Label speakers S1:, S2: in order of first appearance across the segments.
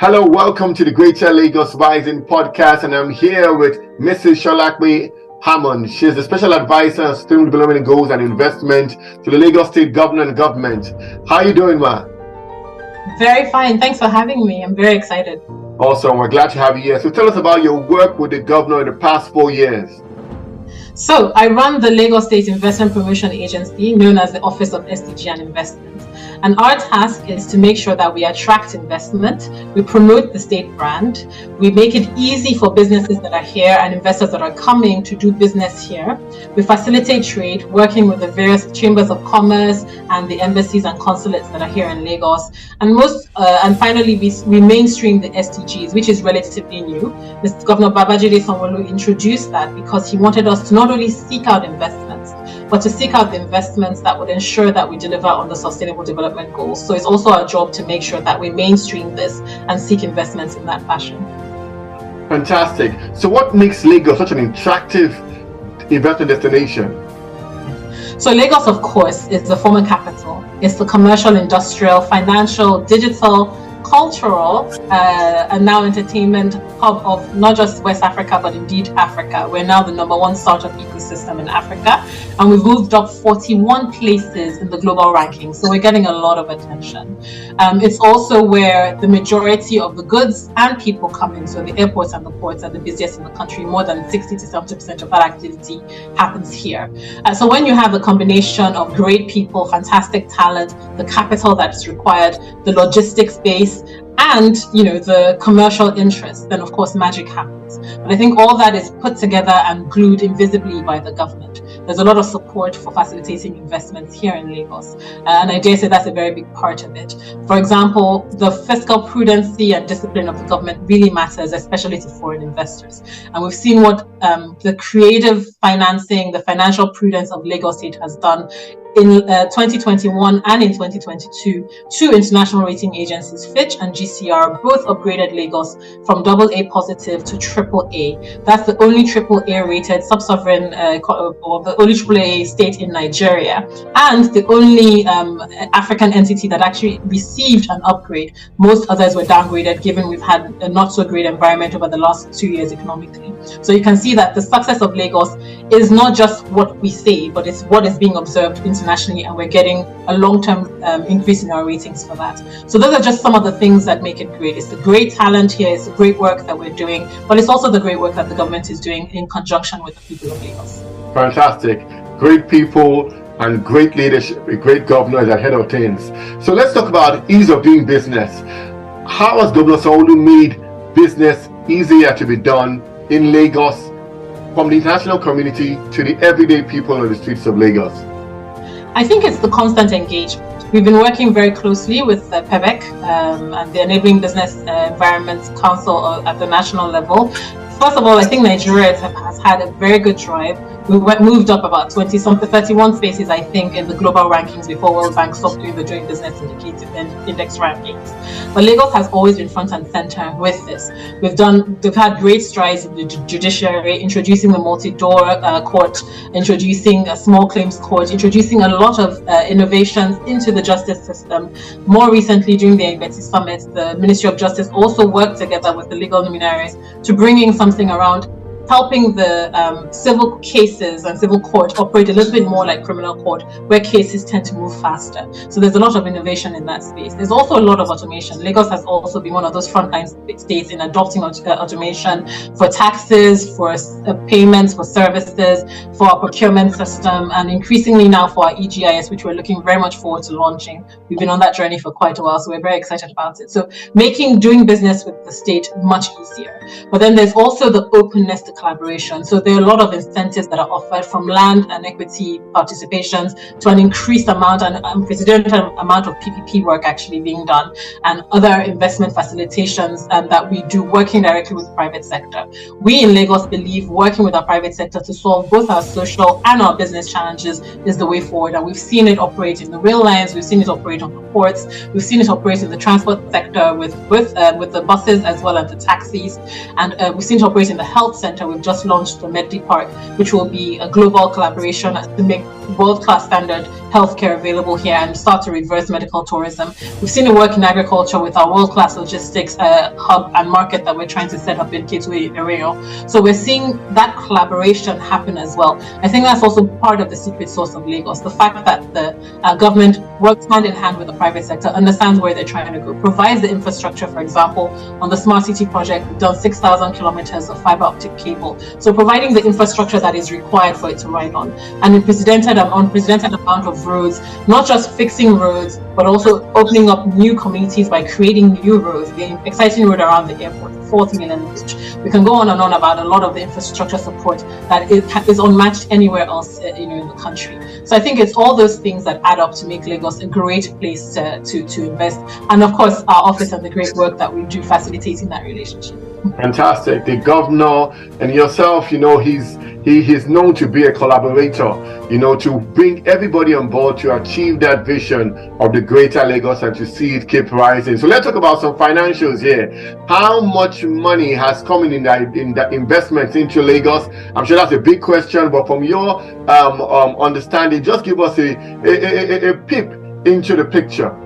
S1: Hello, welcome to the Greater Lagos Rising podcast, and I'm here with Mrs. Sholape Hammond. She's the Special Adviser on Sustainable Development Goals and Investment to the Lagos State Governor and Government. How are you doing, ma?
S2: Very fine. Thanks for having me. I'm very excited.
S1: Awesome. We're glad to have you here. So tell us about your work with the governor in the past 4 years.
S2: So I run the Lagos State Investment Promotion Agency, known as the Office of SDG and Investment. And our task is to make sure that we attract investment, we promote the state brand, we make it easy for businesses that are here and investors that are coming to do business here. We facilitate trade, working with the various chambers of commerce and the embassies and consulates that are here in Lagos. And finally, we mainstream the SDGs, which is relatively new. Mr. Governor Sanwo-Olu introduced that because he wanted us to not only seek out investments, but to seek out the investments that would ensure that we deliver on the sustainable development goals. So it's also our job to make sure that we mainstream this and seek investments in that fashion.
S1: Fantastic. So what makes Lagos such an attractive investment destination?
S2: So Lagos, of course, is the former capital. It's the commercial, industrial, financial, digital, cultural, and now entertainment hub of not just West Africa, but indeed Africa. We're now the #1 startup ecosystem in Africa, and we've moved up 41 places in the global ranking. So we're getting a lot of attention. It's also where the majority of the goods and people come in. So the airports and the ports are the busiest in the country. More than 60 to 70% of that activity happens here. So when you have a combination of great people, fantastic talent, the capital that's required, the logistics base, and the commercial interest, then of course magic happens. But I think all that is put together and glued invisibly by the government. There's a lot of support for facilitating investments here in Lagos, and I dare say that's a very big part of it. For example, the fiscal prudency and discipline of the government really matters, especially to foreign investors. And we've seen what the creative financing, the financial prudence of Lagos State has done in 2021 and in 2022, two international rating agencies, Fitch and GCR, both upgraded Lagos from AA positive to AAA. That's the only AAA rated sub-sovereign or the only AAA state in Nigeria, and the only African entity that actually received an upgrade. Most others were downgraded, given we've had a not so great environment over the last 2 years economically. So you can see that the success of Lagos is not just what we say, but it's what is being observed internationally, and we're getting a long-term increase in our ratings for that. So those are just some of the things that make it great. It's the great talent here, it's the great work that we're doing, but it's also the great work that the government is doing in conjunction with the people of Lagos.
S1: Fantastic. Great people and great leadership, a great governor is ahead of things. So let's talk about ease of doing business. How has Governor Sanwo-Olu made business easier to be done in Lagos, from the international community to the everyday people on the streets of Lagos?
S2: I think it's the constant engagement. We've been working very closely with PEBEC and the Enabling Business Environment Council at the national level. First of all, I think Nigeria has had a very good drive. We moved up about 31 spaces, I think, in the global rankings before World Bank stopped doing the Doing Business Index rankings. But Lagos has always been front and center with this. We've had great strides in the judiciary, introducing the multi-door court, introducing a small claims court, introducing a lot of innovations into the justice system. More recently, during the Embassy Summit, the Ministry of Justice also worked together with the legal luminaries to bring in something around helping the civil cases and civil court operate a little bit more like criminal court, where cases tend to move faster. So there's a lot of innovation in that space. There's also a lot of automation. Lagos has also been one of those frontline states in adopting automation for taxes, for payments, for services, for our procurement system, and increasingly now for our EGIS, which we're looking very much forward to launching. We've been on that journey for quite a while, so we're very excited about it. So making doing business with the state much easier. But then there's also the openness to collaboration. So there are a lot of incentives that are offered, from land and equity participations to an increased amount and unprecedented amount of PPP work actually being done, and other investment facilitations that we do working directly with the private sector. We in Lagos believe working with our private sector to solve both our social and our business challenges is the way forward. And we've seen it operate in the rail lines, we've seen it operate on the ports, we've seen it operate in the transport sector with the buses as well as the taxis, and we've seen it operate in the health center sector, we've just launched the Medley Park, which will be a global collaboration to make world-class standard healthcare available here and start to reverse medical tourism. We've seen it work in agriculture with our world-class logistics hub and market that we're trying to set up in Kitwe Area. So we're seeing that collaboration happen as well. I think that's also part of the secret sauce of Lagos, the fact that the government works hand in hand with the private sector, understands where they're trying to go, provides the infrastructure. For example, on the Smart City project, we've done 6,000 kilometers of fiber optic cable. So providing the infrastructure that is required for it to ride on. And unprecedented amount of roads, not just fixing roads, but also opening up new communities by creating new roads. The exciting road around the airport, 40 million each. We can go on and on about a lot of the infrastructure support that is unmatched anywhere else in the country. So I think it's all those things that add up to make Lagos a great place to invest. And of course, our office and the great work that we do facilitating that relationship.
S1: Fantastic. The governor and yourself, he's known to be a collaborator, to bring everybody on board to achieve that vision of the greater Lagos and to see it keep rising. So let's talk about some financials here. How much money has come in the investments into Lagos? I'm sure that's a big question, but from your understanding, just give us a peep into the picture.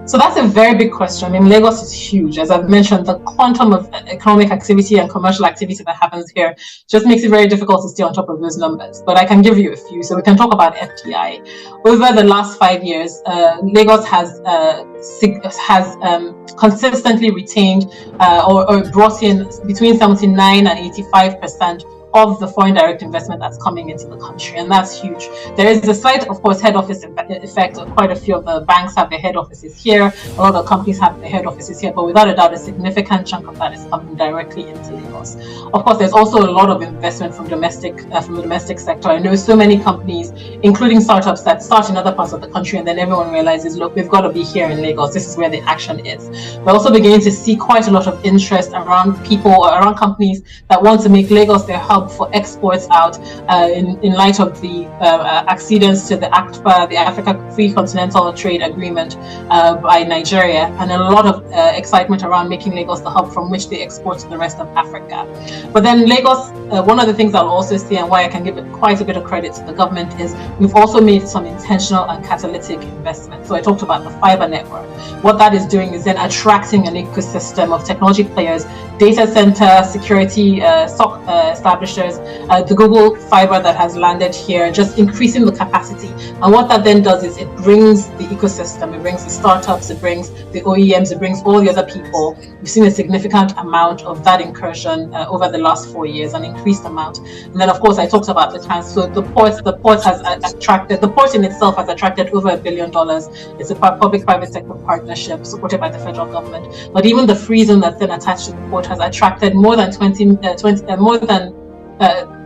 S2: So that's a very big question. I mean, Lagos is huge. As I've mentioned, the quantum of economic activity and commercial activity that happens here just makes it very difficult to stay on top of those numbers. But I can give you a few. So we can talk about FDI. Over the last 5 years, Lagos has consistently retained or brought in between 79 and 85% of the foreign direct investment that's coming into the country, and that's huge. There is a slight, of course, head office effect. Quite a few of the banks have their head offices here. A lot of companies have their head offices here, but without a doubt, a significant chunk of that is coming directly into Lagos. Of course, there's also a lot of investment from the domestic sector. I know so many companies, including startups, that start in other parts of the country, and then everyone realizes, look, we've got to be here in Lagos. This is where the action is. We're also beginning to see quite a lot of interest around around companies that want to make Lagos their hub for exports out in light of the accedence to the ACTPA, the Africa Free Continental Trade Agreement by Nigeria, and a lot of excitement around making Lagos the hub from which they export to the rest of Africa. But then Lagos, one of the things I'll also see, and why I can give it quite a bit of credit to the government, is we've also made some intentional and catalytic investments. So I talked about the fiber network. What that is doing is then attracting an ecosystem of technology players, data center, security, SOC establishers, the Google fiber that has landed here, just increasing the capacity. And what that then does is it brings the ecosystem, it brings the startups, it brings the OEMs, it brings all the other people. We've seen a significant amount of that incursion over the last 4 years, an increased amount. And then, of course, I talked about the transfer. The port has attracted, the port in itself has attracted over $1 billion. It's a public-private sector partnership supported by the federal government. But even the free zone that's then attached to the port has attracted more than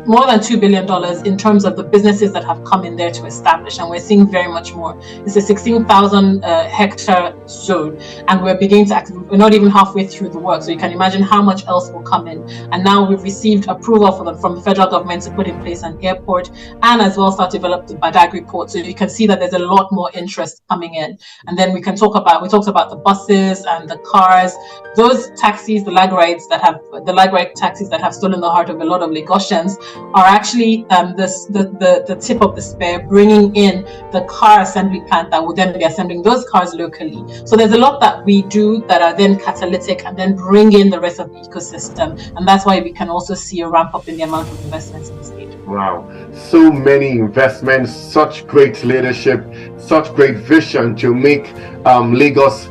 S2: more than $2 billion in terms of the businesses that have come in there to establish, and we're seeing very much more. It's a 16,000 hectare zone, and we're not even halfway through the work, so you can imagine how much else will come in. And now we've received approval from the federal government to put in place an airport and as well start to develop the Badagry port, so you can see that there's a lot more interest coming in. And then we talked about the buses and the cars, those taxis, the lag ride taxis that have stolen the heart of a lot of Lagosians are actually the tip of the spear, bringing in the car assembly plant that will then be assembling those cars locally. So there's a lot that we do that are then catalytic and then bring in the rest of the ecosystem, and that's why we can also see a ramp up in the amount of investments in the state.
S1: Wow, so many investments, such great leadership, such great vision to make Lagos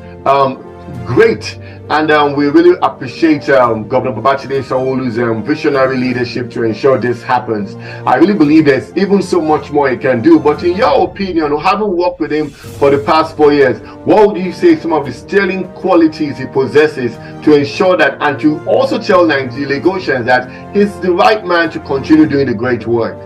S1: great. And we really appreciate Governor Babachide Sanwo-Olu's visionary leadership to ensure this happens. I really believe there's even so much more he can do. But in your opinion, having worked with him for the past 4 years, what would you say some of the sterling qualities he possesses to ensure that, and to also tell Lagosians that he's the right man to continue doing the great work?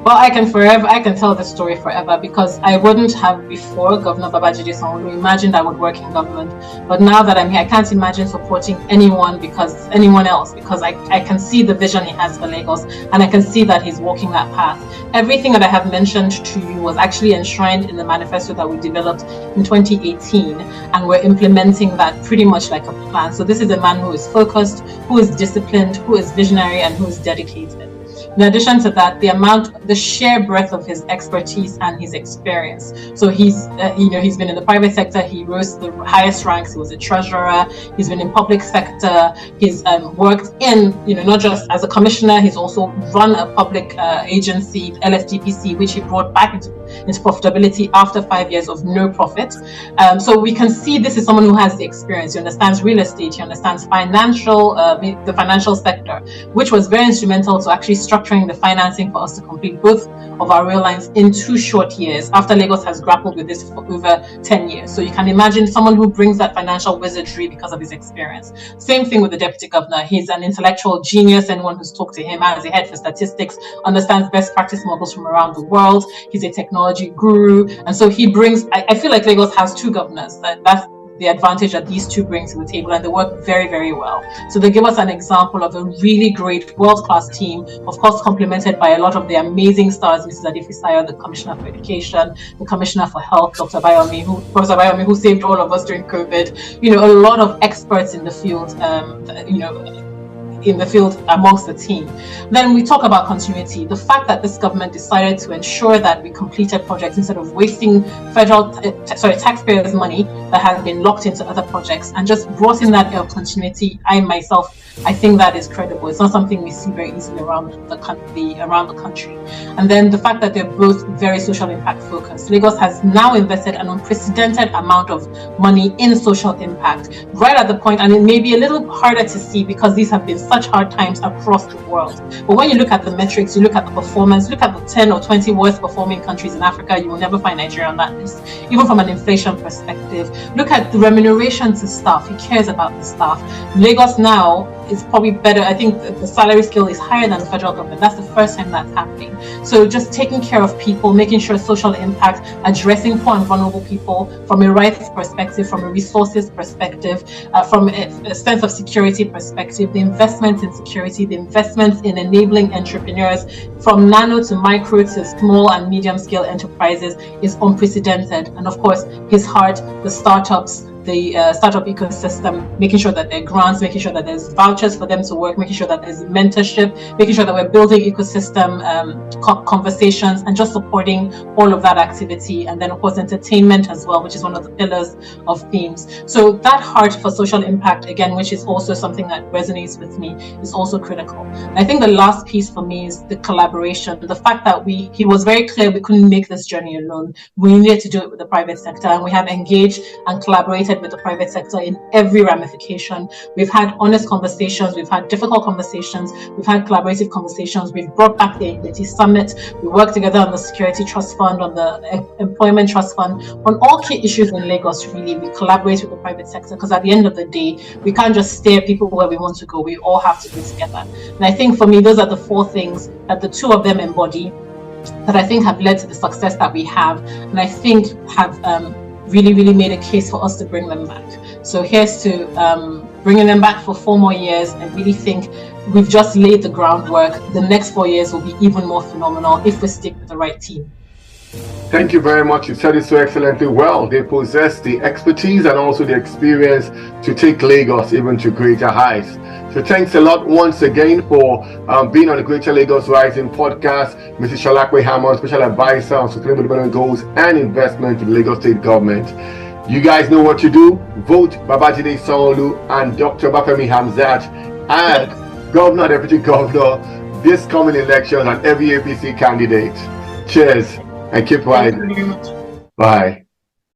S2: Well, I can tell this story forever, because I wouldn't have, before Governor Babajide Sanwo-Olu, imagined I would work in government. But now that I'm here, I can't imagine supporting anyone else, because I can see the vision he has for Lagos, and I can see that he's walking that path. Everything that I have mentioned to you was actually enshrined in the manifesto that we developed in 2018, and we're implementing that pretty much like a plan. So this is a man who is focused, who is disciplined, who is visionary, and who is dedicated. In addition to that, the sheer breadth of his expertise and his experience. So he's been in the private sector. He rose to the highest ranks. He was a treasurer. He's been in public sector. He's worked in, not just as a commissioner. He's also run a public agency, LSDPC, which he brought back into profitability after 5 years of no profit. So we can see this is someone who has the experience. He understands real estate. He understands the financial sector, which was very instrumental to actually structuring the financing for us to complete both of our rail lines in 2 short years, after Lagos has grappled with this for over 10 years. So you can imagine someone who brings that financial wizardry because of his experience. Same thing with the deputy governor. He's an intellectual genius. Anyone who's talked to him as a head for statistics understands best practice models from around the world. He's a technology guru. And so he brings, I feel like Lagos has 2 governors. That's the advantage that these 2 bring to the table, and they work very, very well. So they give us an example of a really great world-class team, of course complemented by a lot of the amazing stars, Mrs. Adefisayo, the Commissioner for Education, the Commissioner for Health, Professor Bayomi, who saved all of us during COVID. A lot of experts in the field, amongst the team. Then we talk about continuity. The fact that this government decided to ensure that we completed projects instead of wasting taxpayers' money that had been locked into other projects, and just brought in that air of continuity. I think that is credible. It's not something we see very easily around the country. And then the fact that they're both very social impact focused. Lagos has now invested an unprecedented amount of money in social impact, right at the point, and it may be a little harder to see because these have been such hard times across the world. But when you look at the metrics, you look at the performance, look at the 10 or 20 worst performing countries in Africa, you will never find Nigeria on that list. Even from an inflation perspective, look at the remuneration to staff. He cares about the staff. Lagos now is probably better. I think the salary scale is higher than the federal government. That's the first time that's happening. So just taking care of people, making sure social impact, addressing poor and vulnerable people from a rights perspective, from a resources perspective, from a sense of security perspective, the investments in security, the investments in enabling entrepreneurs from nano to micro to small and medium scale enterprises is unprecedented. And of course, his heart, the startups, the startup ecosystem, making sure that there are grants, making sure that there's vouchers for them to work, making sure that there's mentorship, making sure that we're building ecosystem conversations, and just supporting all of that activity. And then of course entertainment as well, which is one of the pillars of themes. So that heart for social impact, again, which is also something that resonates with me, is also critical. And I think the last piece for me is the collaboration, the fact that he was very clear we couldn't make this journey alone. We needed to do it with the private sector, and we have engaged and collaborated with the private sector in every ramification. We've had honest conversations, we've had difficult conversations, we've had collaborative conversations, we've brought back the Equity Summit, we worked together on the Security Trust Fund, on the Employment Trust Fund, on all key issues in Lagos. Really, we collaborate with the private sector, because at the end of the day, we can't just steer people where we want to go. We all have to be together. And I think for me, those are the 4 things that the 2 of them embody, that I think have led to the success that we have, and I think have really made a case for us to bring them back. So here's to bringing them back for 4 more years. I really think we've just laid the groundwork. The next 4 years will be even more phenomenal if we stick with the right team.
S1: Thank you very much. You said it so excellently well. They possess the expertise and also the experience to take Lagos even to greater heights. So thanks a lot once again for being on the Greater Lagos Rising podcast, Mrs. Sholape Hammond Special Adviser on Sustainable Development Goals and Investment in the Lagos State Government. You guys know what to do. Vote Babajide Sanwo-Olu and Dr. Bafemi Hamzat and Governor, Deputy Governor this coming election and every APC candidate. Cheers and keep riding. Bye.